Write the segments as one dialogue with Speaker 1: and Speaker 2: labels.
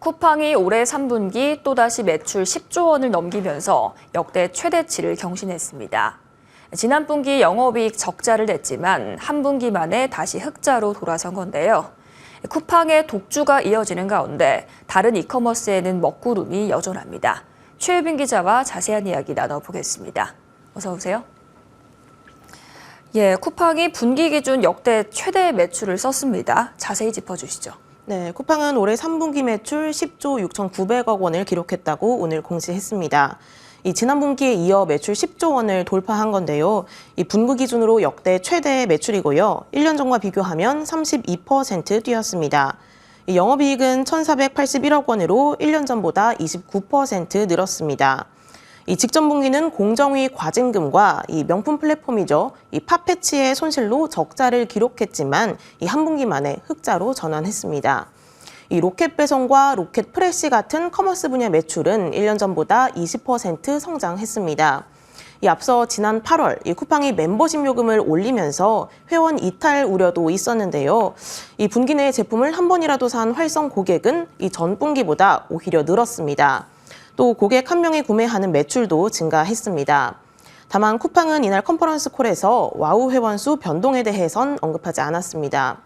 Speaker 1: 쿠팡이 올해 3분기 또다시 매출 10조 원을 넘기면서 역대 최대치를 경신했습니다. 지난 분기 영업이익 적자를 냈지만 한 분기 만에 다시 흑자로 돌아선 건데요. 쿠팡의 독주가 이어지는 가운데 다른 이커머스에는 먹구름이 여전합니다. 최유빈 기자와 자세한 이야기 나눠보겠습니다. 어서 오세요. 쿠팡이 분기 기준 역대 최대 매출을 썼습니다. 자세히 짚어주시죠.
Speaker 2: 네, 쿠팡은 올해 3분기 매출 10조 6,900억 원을 기록했다고 오늘 공시했습니다. 지난 분기에 이어 매출 10조 원을 돌파한 건데요. 분기 기준으로 역대 최대 매출이고요. 1년 전과 비교하면 32% 뛰었습니다. 영업이익은 1,481억 원으로 1년 전보다 29% 늘었습니다. 직전 분기는 공정위 과징금과 명품 플랫폼이죠. 팝패치의 손실로 적자를 기록했지만 한 분기 만에 흑자로 전환했습니다. 로켓 배송과 로켓 프레시 같은 커머스 분야 매출은 1년 전보다 20% 성장했습니다. 앞서 지난 8월 쿠팡이 멤버십 요금을 올리면서 회원 이탈 우려도 있었는데요. 분기 내에 제품을 한 번이라도 산 활성 고객은 전 분기보다 오히려 늘었습니다. 또 고객 한 명이 구매하는 매출도 증가했습니다. 다만 쿠팡은 이날 컨퍼런스 콜에서 와우 회원 수 변동에 대해선 언급하지 않았습니다.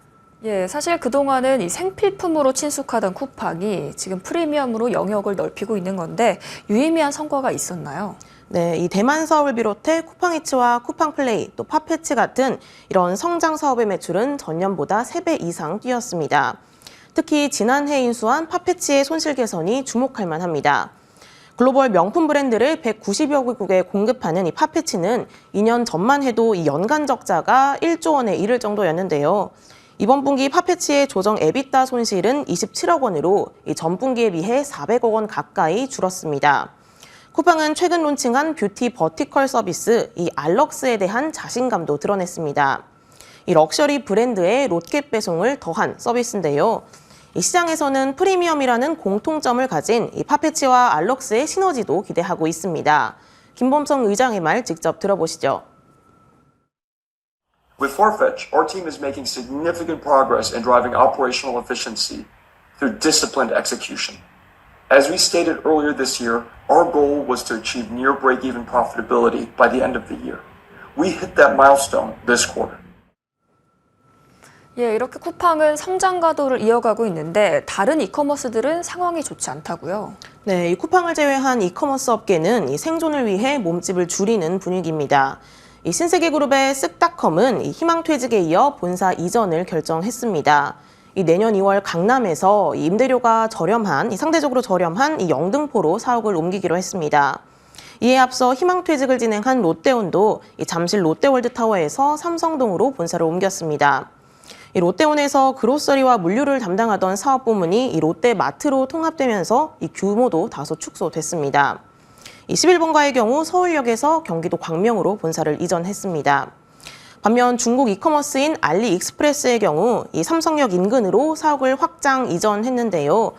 Speaker 1: 사실 그동안은 생필품으로 친숙하던 쿠팡이 지금 프리미엄으로 영역을 넓히고 있는 건데 유의미한 성과가 있었나요?
Speaker 2: 네, 이 대만 사업을 비롯해 쿠팡이츠와 쿠팡플레이, 또 팝패치 같은 이런 성장 사업의 매출은 전년보다 3배 이상 뛰었습니다. 특히 지난해 인수한 팝패치의 손실 개선이 주목할 만합니다. 글로벌 명품 브랜드를 190여 개국에 공급하는 팝패치는 2년 전만 해도 연간 적자가 1조 원에 이를 정도였는데요. 이번 분기 팝패치의 조정 에비타 손실은 27억 원으로 전 분기에 비해 400억 원 가까이 줄었습니다. 쿠팡은 최근 론칭한 뷰티 버티컬 서비스 알럭스에 대한 자신감도 드러냈습니다. 럭셔리 브랜드의 로켓 배송을 더한 서비스인데요. 시장에서는 프리미엄이라는 공통점을 가진 팝패치와 알럭스의 시너지도 기대하고 있습니다. 김범성 의장의 말 직접 들어보시죠.
Speaker 3: With Farfetch, our team is making significant progress in driving operational efficiency through disciplined execution. As we stated earlier this year, our goal was to achieve near break-even profitability by the end of the year. We hit that milestone this quarter.
Speaker 1: 이렇게 쿠팡은 성장 가도를 이어가고 있는데 다른 이커머스들은 상황이 좋지 않다고요?
Speaker 2: 네, 쿠팡을 제외한 이커머스 업계는 생존을 위해 몸집을 줄이는 분위기입니다. 신세계그룹의 쓱닷컴은 희망퇴직에 이어 본사 이전을 결정했습니다. 내년 2월 강남에서 임대료가 상대적으로 저렴한 영등포로 사옥을 옮기기로 했습니다. 이에 앞서 희망퇴직을 진행한 롯데온도 잠실 롯데월드타워에서 삼성동으로 본사를 옮겼습니다. 롯데온에서 그로서리와 물류를 담당하던 사업부문이 롯데마트로 통합되면서 규모도 다소 축소됐습니다. 11번가의 경우 서울역에서 경기도 광명으로 본사를 이전했습니다. 반면 중국 이커머스인 알리익스프레스의 경우 삼성역 인근으로 사옥을 확장 이전했는데요.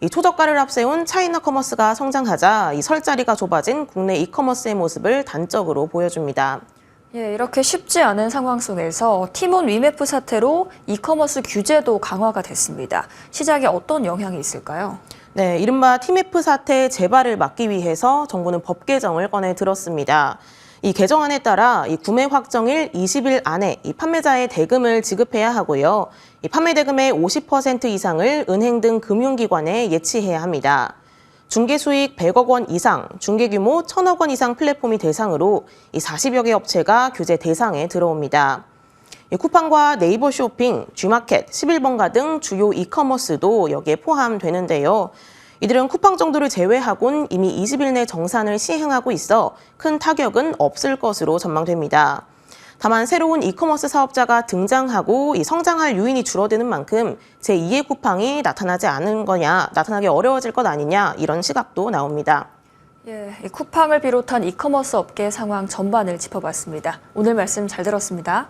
Speaker 2: 초저가를 앞세운 차이나 커머스가 성장하자 설 자리가 좁아진 국내 이커머스의 모습을 단적으로 보여줍니다.
Speaker 1: 이렇게 쉽지 않은 상황 속에서 티몬 위메프 사태로 이커머스 규제도 강화가 됐습니다. 시장에 어떤 영향이 있을까요?
Speaker 2: 네, 이른바 티메프 사태 재발을 막기 위해서 정부는 법 개정을 꺼내 들었습니다. 이 개정안에 따라 구매 확정일 20일 안에 판매자의 대금을 지급해야 하고요. 판매 대금의 50% 이상을 은행 등 금융기관에 예치해야 합니다. 중개 수익 100억 원 이상, 중개 규모 1,000억 원 이상 플랫폼이 대상으로 40여 개 업체가 규제 대상에 들어옵니다. 쿠팡과 네이버 쇼핑, G마켓, 11번가 등 주요 이커머스도 여기에 포함되는데요. 이들은 쿠팡 정도를 제외하곤 이미 20일 내 정산을 시행하고 있어 큰 타격은 없을 것으로 전망됩니다. 다만 새로운 이커머스 사업자가 등장하고 성장할 요인이 줄어드는 만큼 제2의 쿠팡이 나타나기 어려워질 것 아니냐 이런 시각도 나옵니다.
Speaker 1: 쿠팡을 비롯한 이커머스 업계 상황 전반을 짚어봤습니다. 오늘 말씀 잘 들었습니다.